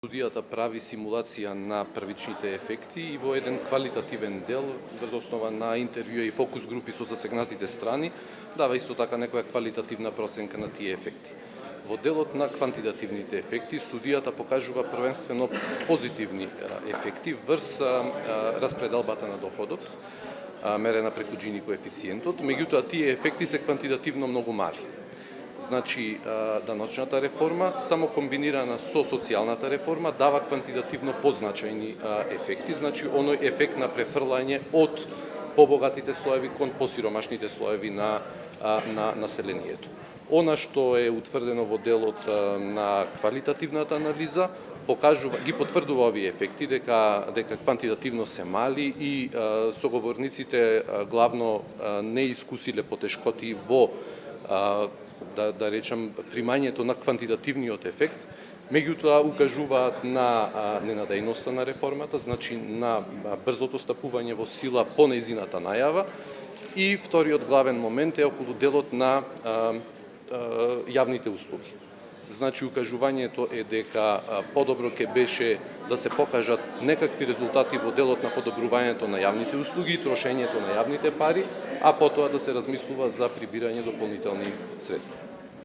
Студијата прави симулација на првичните ефекти и во еден квалитативен дел, врз основа на интервјуа и фокус групи со засегнатите страни, дава исто така некоја квалитативна проценка на тие ефекти. Во делот на квантитативните ефекти, студијата покажува првенствено позитивни ефекти врз распределбата на доходот, мерена преку Джини коефициентот, меѓутоа тие ефекти се квантитативно многу мали. Значи, даночната реформа, само комбинирана со социјалната реформа, дава квантитативно позначајни ефекти, значи оној ефект на префрлање од побогатите слоеви кон посиромашните слоеви на населението. Она што е утврдено во делот на квалитативната анализа, ги потврдува овие ефекти, дека квантитативно се мали и соговорниците главно не искусиле потешкоти во да речам, примањето на квантитативниот ефект, меѓутоа укажуваат на ненадејноста на реформата, значи на брзото стапување во сила по нејзината најава, и вториот главен момент е околу делот на јавните услуги. Значи, укажувањето е дека подобро ќе беше да се покажат некакви резултати во делот на подобрувањето на јавните услуги и трошењето на јавните пари, а потоа да се размислува за прибирање дополнителни средства.